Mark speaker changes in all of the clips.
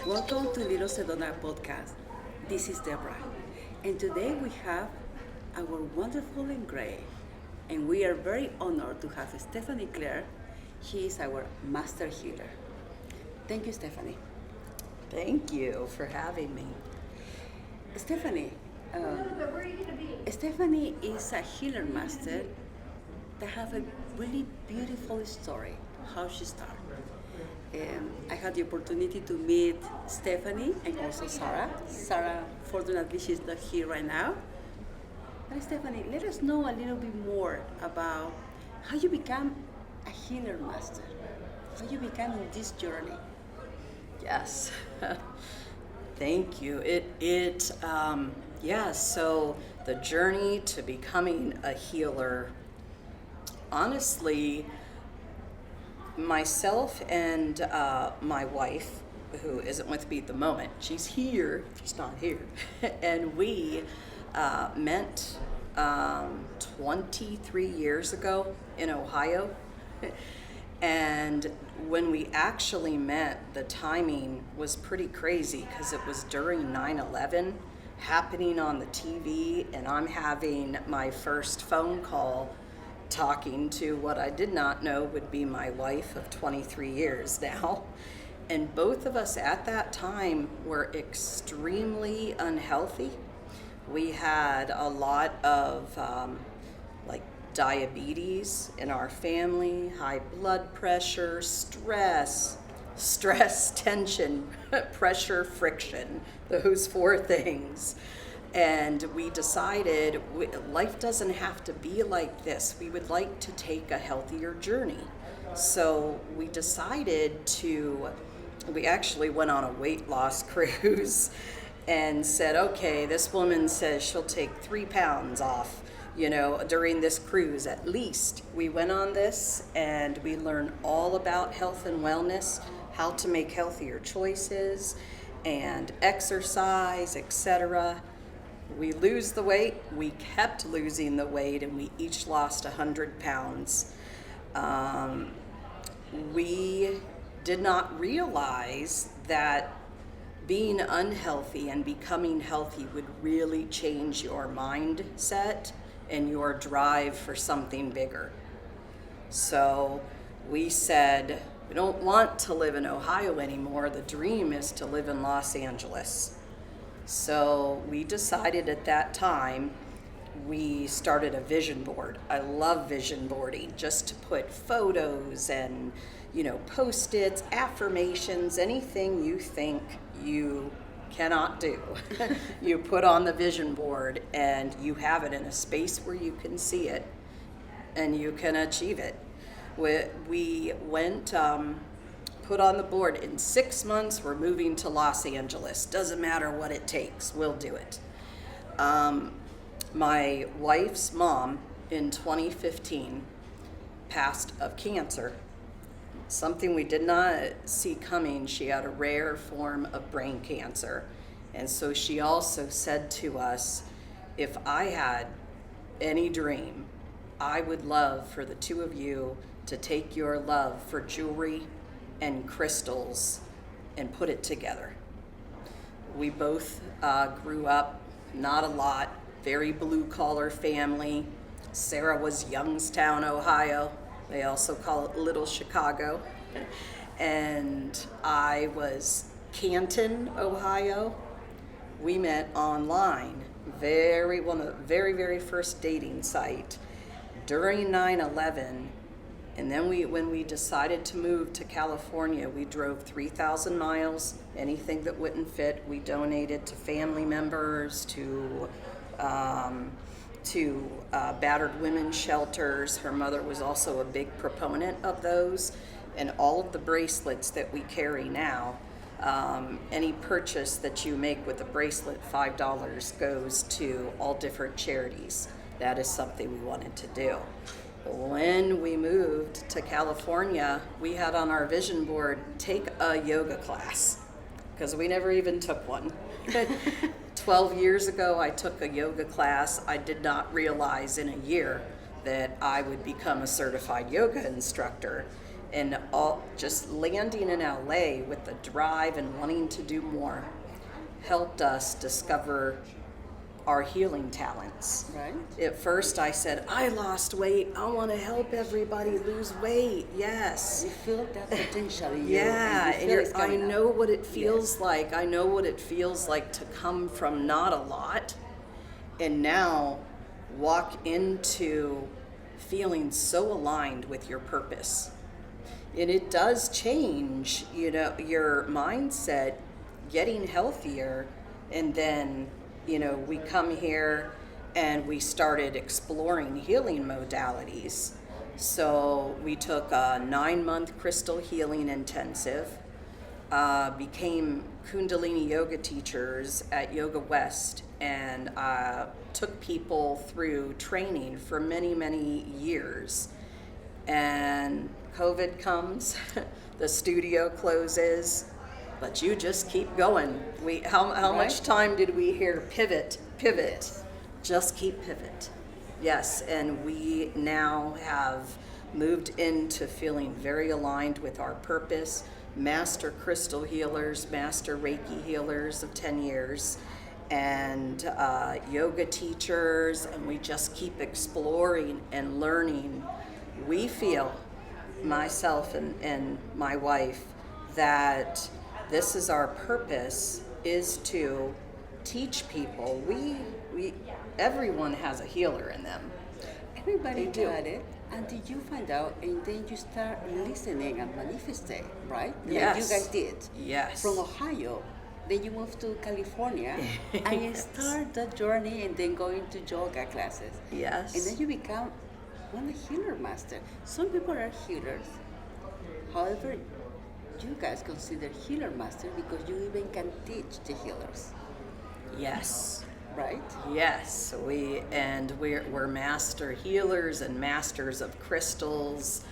Speaker 1: Welcome to Little Sedona podcast. This is Deborah, and today we have our wonderful and great, and we are very honored to have Stephanie Clerk. She is our master healer. Thank you, Stephanie.
Speaker 2: Thank you for having me.
Speaker 1: Stephanie, Stephanie is a healer master that have a really beautiful story. How she started. I had the opportunity to meet Stephanie and also Sarah. Sarah, fortunately, she's not here right now. But Stephanie, let us know a little bit more about how you become a healer master, how you become in this journey.
Speaker 2: Yes. Thank you. So the journey to becoming a healer, honestly, myself and my wife, who isn't with me at the moment, she's here, she's not here, and we met 23 years ago in Ohio. And when we actually met, the timing was pretty crazy because it was during 9/11 happening on the TV, and I'm having my first phone call talking to what I did not know would be my wife of 23 years now. And both of us at that time were extremely unhealthy. We had a lot of like diabetes in our family, high blood pressure, stress, tension, pressure, friction, those four things. And we decided life doesn't have to be like this. We would like to take a healthier journey. So we decided we actually went on a weight loss cruise and said, okay, this woman says she'll take 3 pounds off, during this cruise at least. We went on this and we learned all about health and wellness, how to make healthier choices and exercise, etc. We lose the weight, we kept losing the weight, and we each lost 100 pounds. We did not realize that being unhealthy and becoming healthy would really change your mindset and your drive for something bigger. So we said, we don't want to live in Ohio anymore. The dream is to live in Los Angeles. So we decided at that time, we started a vision board. I love vision boarding, just to put photos and, Post-its, affirmations, anything you think you cannot do. You put on the vision board and you have it in a space where you can see it and you can achieve it. We went, put on the board, in 6 months we're moving to Los Angeles. Doesn't matter what it takes, we'll do it. My wife's mom in 2015 passed of cancer. Something we did not see coming. She had a rare form of brain cancer. And so she also said to us, if I had any dream, I would love for the two of you to take your love for jewelry and crystals and put it together. We both grew up, not a lot, very blue-collar family. Sarah was Youngstown, Ohio. They also call it Little Chicago. And I was Canton, Ohio. We met online, one of the very, very first dating site during 9/11. And then when we decided to move to California, we drove 3,000 miles. Anything that wouldn't fit, we donated to family members, to battered women's shelters. Her mother was also a big proponent of those. And all of the bracelets that we carry now, any purchase that you make with a bracelet, $5 goes to all different charities. That is something we wanted to do. When we moved to California, we had on our vision board, take a yoga class, because we never even took one. 12 years ago, I took a yoga class. I did not realize in a year that I would become a certified yoga instructor. And all just landing in LA with the drive and wanting to do more helped us discover our healing talents.
Speaker 1: Right.
Speaker 2: At first I said, I lost weight. I want to help everybody lose weight. Yes.
Speaker 1: You feel that potential in you.
Speaker 2: Yeah,
Speaker 1: And you feel it's
Speaker 2: I
Speaker 1: coming
Speaker 2: know
Speaker 1: up.
Speaker 2: what it feels
Speaker 1: Yes.
Speaker 2: like. I know what it feels like to come from not a lot and now walk into feeling so aligned with your purpose. And it does change, your mindset, getting healthier, and then, we come here and we started exploring healing modalities. So we took a 9-month crystal healing intensive, became Kundalini yoga teachers at Yoga West, and took people through training for many, many years. And COVID comes, the studio closes, but you just keep going. How much
Speaker 1: Right.
Speaker 2: time did we hear pivot?
Speaker 1: Yes.
Speaker 2: Just keep pivot. Yes, and we now have moved into feeling very aligned with our purpose. Master crystal healers, master Reiki healers of 10 years, and yoga teachers, and we just keep exploring and learning. We feel, myself and my wife, that this is our purpose, is to teach people. We everyone has a healer in them.
Speaker 1: Everybody
Speaker 2: They do.
Speaker 1: got it. And did you find out and then you start listening and manifesting, right? Like
Speaker 2: Yes.
Speaker 1: you guys did.
Speaker 2: Yes.
Speaker 1: From Ohio. Then you moved to California and you start that journey and then going to yoga classes.
Speaker 2: Yes.
Speaker 1: And then you become one a healer master. Some people are healers. However, you guys consider healer master because you even can teach the healers,
Speaker 2: Yes.
Speaker 1: right?
Speaker 2: Yes, we're master healers and masters of crystals.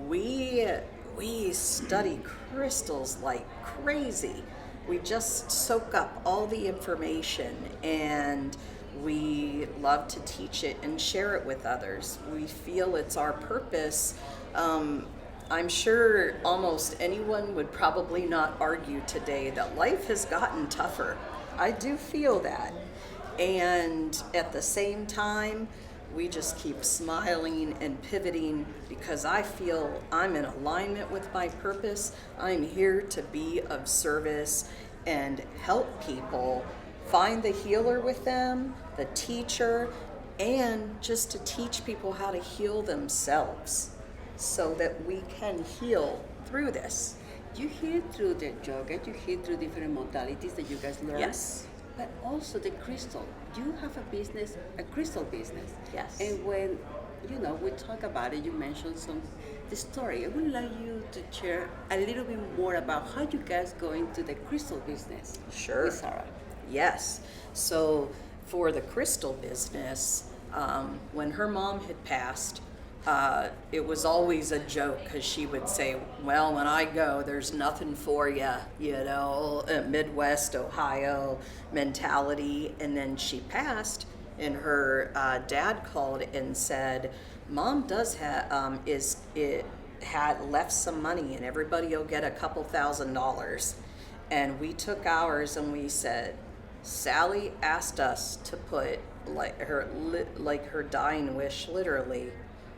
Speaker 2: We study crystals like crazy. We just soak up all the information, and we love to teach it and share it with others. We feel it's our purpose. I'm sure almost anyone would probably not argue today that life has gotten tougher. I do feel that. And at the same time, we just keep smiling and pivoting because I feel I'm in alignment with my purpose. I'm here to be of service and help people find the healer with them, the teacher, and just to teach people how to heal themselves so that we can heal through this.
Speaker 1: You hear through the yoga, you hear through different modalities that you guys learn.
Speaker 2: Yes.
Speaker 1: But also the crystal. You have a business, a crystal business.
Speaker 2: Yes.
Speaker 1: And when we talk about it, you mentioned the story. I would like you to share a little bit more about how you guys go into the crystal business.
Speaker 2: Sure.
Speaker 1: With Sarah.
Speaker 2: Yes. So for the crystal business, when her mom had passed, it was always a joke because she would say, well, when I go, there's nothing for you, Midwest Ohio mentality. And then she passed, and her dad called and said, Mom does had left some money, and everybody will get a couple $1,000s. And we took ours and we said, Sally asked us to put her dying wish literally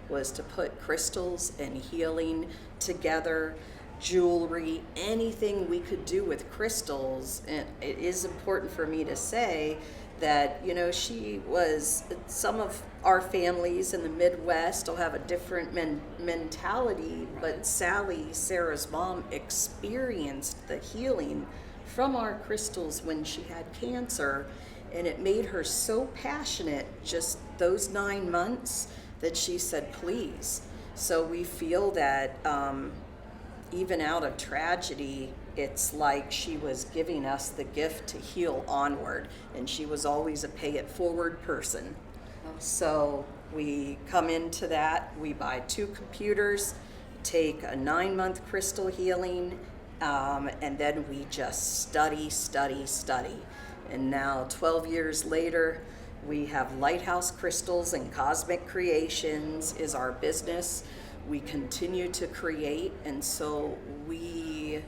Speaker 2: was to put crystals and healing together, jewelry, anything we could do with crystals. And it is important for me to say that, she was, some of our families in the Midwest will have a different mentality, but Sally, Sarah's mom, experienced the healing from our crystals when she had cancer, and it made her so passionate just those 9 months that she said, please. So we feel that even out of tragedy, it's like she was giving us the gift to heal onward, and she was always a pay it forward person. So we come into that, we buy 2 computers, take a 9-month crystal healing, and then we just study. And now 12 years later, we have Lighthouse Crystals and Cosmic Creations is our business. we continue to create, and so we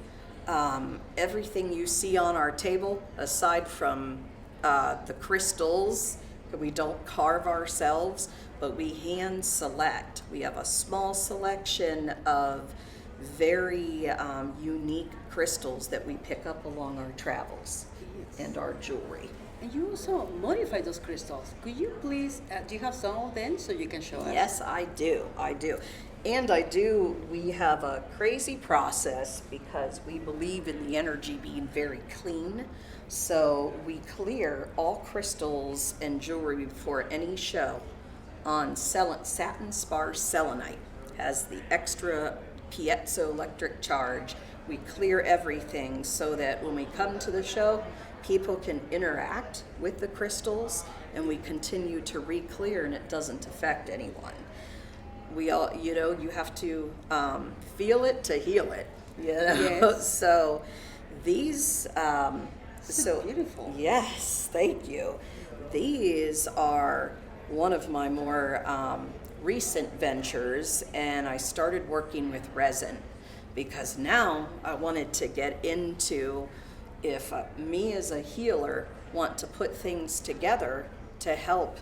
Speaker 2: everything you see on our table, aside from the crystals, we don't carve ourselves, but we hand select. We have a small selection of very unique crystals that we pick up along our travels and our jewelry.
Speaker 1: And you also modify those crystals. Could you please, do you have some of them so you can show us?
Speaker 2: Yes, I do. We have a crazy process because we believe in the energy being very clean. So we clear all crystals and jewelry before any show on satin spar selenite. Has the extra piezoelectric charge. We clear everything so that when we come to the show, people can interact with the crystals, and we continue to re-clear, and it doesn't affect anyone. We all, you have to feel it to heal it.
Speaker 1: Yes.
Speaker 2: So these,
Speaker 1: So beautiful.
Speaker 2: Yes, thank you. These are one of my more recent ventures, and I started working with resin because now I wanted to get into if me as a healer want to put things together to help,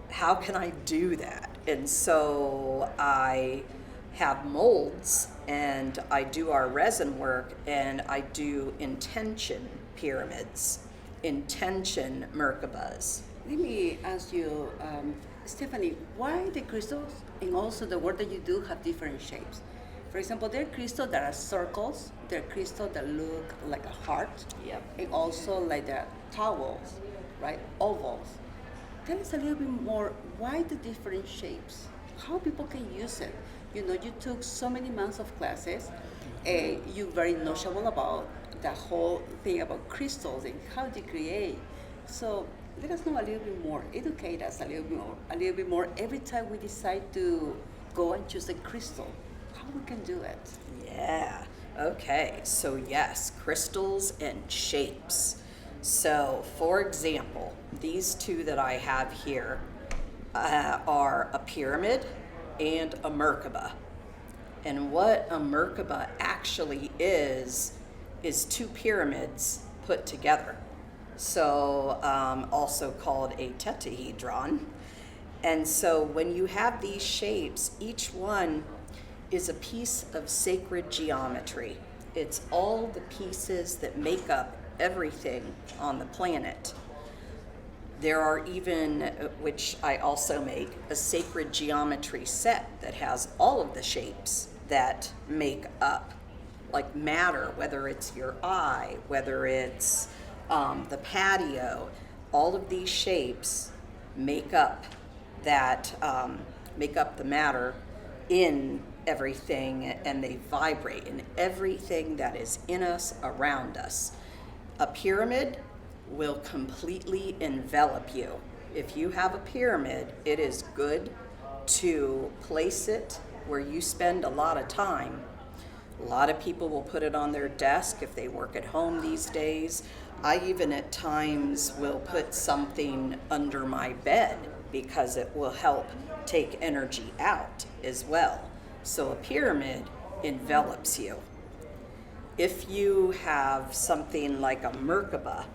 Speaker 2: how can I do that? And so I have molds, and I do our resin work, and I do intention pyramids, intention Merkabas.
Speaker 1: Let me ask you, Stephanie, why the crystals and also the work that you do have different shapes? For example, there are crystals that are circles, there are crystals that look like a heart,
Speaker 2: Yep.
Speaker 1: and also like the towels, right? Ovals. Tell us a little bit more, why the different shapes? How people can use it? You took so many months of classes, and you're very knowledgeable about the whole thing about crystals and how they create. So let us know a little bit more, educate us a little bit more every time we decide to go and choose a crystal, how we can do it.
Speaker 2: Yeah. Okay. So yes, crystals and shapes. So for example, these two that I have here are a pyramid and a Merkaba. And what a Merkaba actually is two pyramids put together. So also called a tetrahedron. And so when you have these shapes, each one is a piece of sacred geometry. It's all the pieces that make up everything on the planet. There are even, which I also make, a sacred geometry set that has all of the shapes that make up, like matter, whether it's your eye, whether it's the patio, all of these shapes make up that, make up the matter in everything, and they vibrate in everything that is in us, around us. A pyramid will completely envelop you. If you have a pyramid, it is good to place it where you spend a lot of time. A lot of people will put it on their desk if they work at home these days. I even at times will put something under my bed because it will help take energy out as well. So a pyramid envelops you. If you have something like a Merkaba,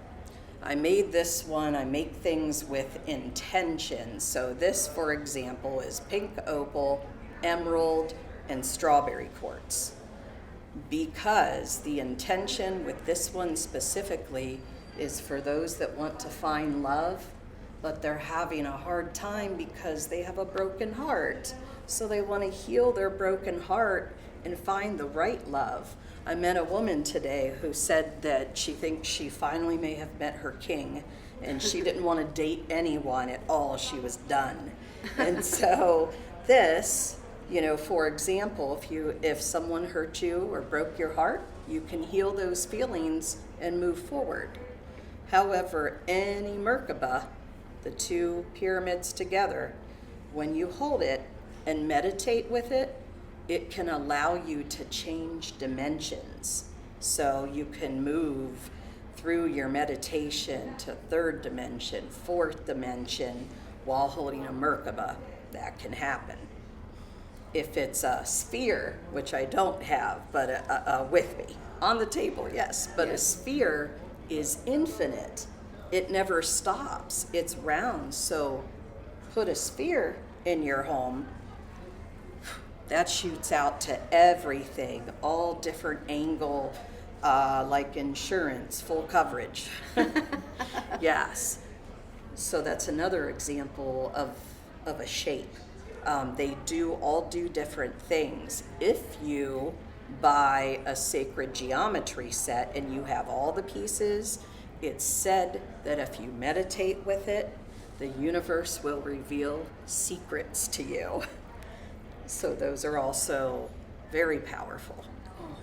Speaker 2: I made this one, I make things with intention. So this, for example, is pink opal, emerald, and strawberry quartz. Because the intention with this one specifically is for those that want to find love, but they're having a hard time because they have a broken heart. So they want to heal their broken heart and find the right love. I met a woman today who said that she thinks she finally may have met her king, and she didn't want to date anyone at all. She was done. And so this, for example, if someone hurt you or broke your heart, you can heal those feelings and move forward. However, any Merkaba, the two pyramids together, when you hold it and meditate with it, it can allow you to change dimensions. So you can move through your meditation to third dimension, fourth dimension, while holding a Merkaba. That can happen. If it's a sphere, which I don't have, but with me on the table, yes, but a
Speaker 1: Yes.
Speaker 2: sphere is infinite. It never stops. It's round. So put a sphere in your home, that shoots out to everything, all different angle, like insurance, full coverage. Yes. So that's another example of a shape. They all do different things. If you buy a sacred geometry set and you have all the pieces, it's said that if you meditate with it, the universe will reveal secrets to you. So those are also very powerful.
Speaker 1: Oh,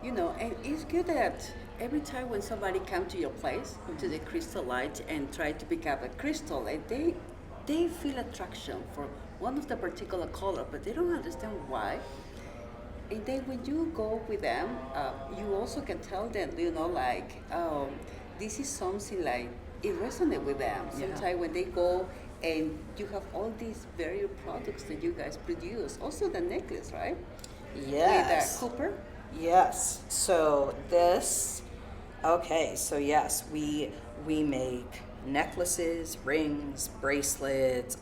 Speaker 1: you know, and it's good that every time when somebody comes to your place, to the crystal light, and try to pick up a crystal, and they feel attraction for one of the particular color, but they don't understand why. And then when you go with them, you also can tell them, you know, like, this is something like, it resonates with them.
Speaker 2: Yeah.
Speaker 1: Sometimes when they go and you have all these various products that you guys produce, also the necklace, right?
Speaker 2: Yes.
Speaker 1: With copper.
Speaker 2: Yes. So this, okay, so yes, we make necklaces, rings, bracelets,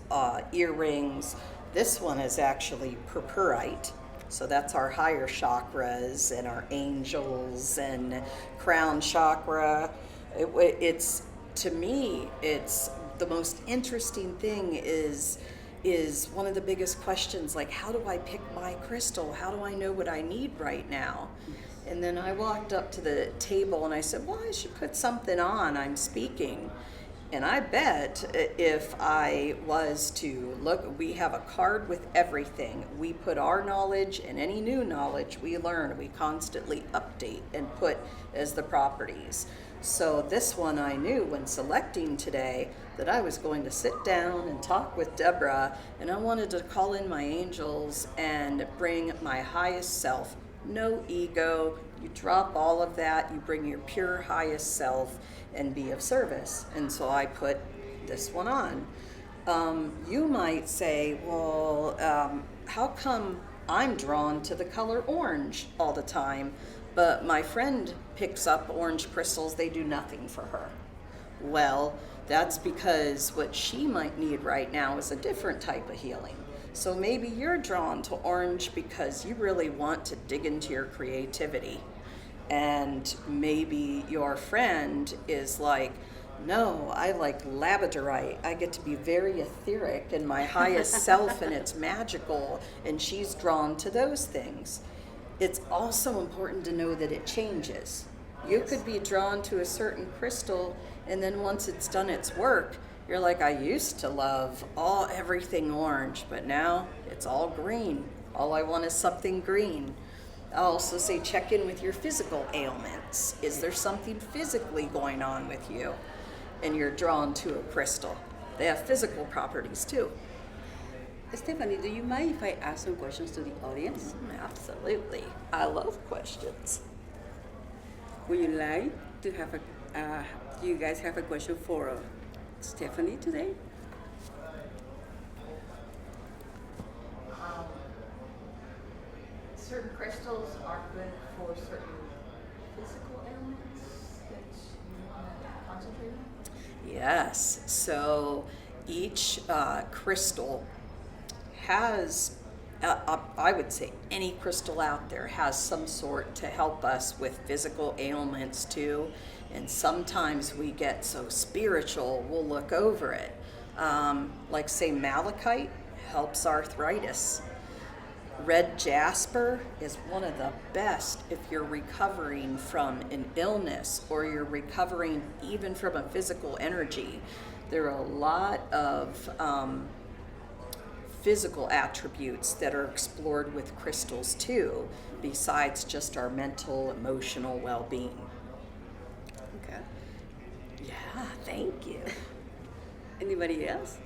Speaker 2: earrings. This one is actually purpurite. So that's our higher chakras and our angels and crown chakra. It's, to me, it's the most interesting thing is one of the biggest questions, like, how do I pick my crystal? How do I know what I need right now? And then I walked up to the table and I said, well, I should put something on. I'm speaking. And I bet if I was to look, we have a card with everything. We put our knowledge and any new knowledge we learn, we constantly update and put as the properties. So this one I knew when selecting today that I was going to sit down and talk with Deborah, and I wanted to call in my angels and bring my highest self. No ego. You drop all of that. You bring your pure highest self and be of service. And so I put this one on. You might say, well, how come I'm drawn to the color orange all the time, but my friend picks up orange crystals, they do nothing for her? Well, that's because what she might need right now is a different type of healing. So maybe you're drawn to orange because you really want to dig into your creativity. And maybe your friend is like, no, I like labradorite. I get to be very etheric in my highest self and it's magical, and she's drawn to those things. It's also important to know that it changes. You could be drawn to a certain crystal, and then once it's done its work, you're like, I used to love everything orange, but now it's all green. All I want is something green. I'll also say check in with your physical ailments. Is there something physically going on with you? And you're drawn to a crystal. They have physical properties too.
Speaker 1: Stephanie, do you mind if I ask some questions to the audience?
Speaker 2: Absolutely. I love questions.
Speaker 1: Would you like to have do you guys have a question for Stephanie today?
Speaker 3: Certain crystals are good for certain physical ailments that you want to concentrate on?
Speaker 2: Yes. So each crystal has, I would say any crystal out there has some sort to help us with physical ailments too. And sometimes we get so spiritual, we'll look over it. Like say malachite helps arthritis. Red jasper is one of the best if you're recovering from an illness or you're recovering even from a physical energy. There are a lot of physical attributes that are explored with crystals too, besides just our mental, emotional well-being.
Speaker 1: Okay.
Speaker 2: Yeah, thank you.
Speaker 1: Anybody else?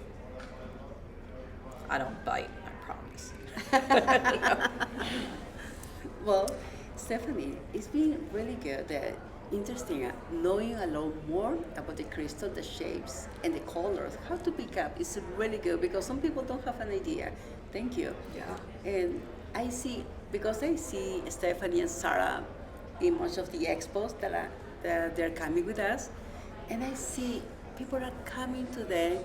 Speaker 2: I don't bite, I promise.
Speaker 1: Well, Stephanie, it's been really good, interesting, knowing a lot more about the crystal, the shapes, and the colors, how to pick up. It's really good because some people don't have an idea. Thank you.
Speaker 2: Yeah.
Speaker 1: And because I see Stephanie and Sarah in most of the expos that they're coming with us, and I see people are coming to them,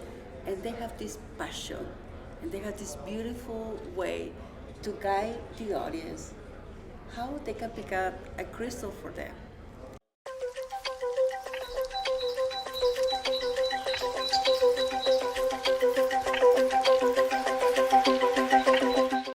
Speaker 1: and they have this passion, and they have this beautiful way to guide the audience how they can pick up a crystal for them.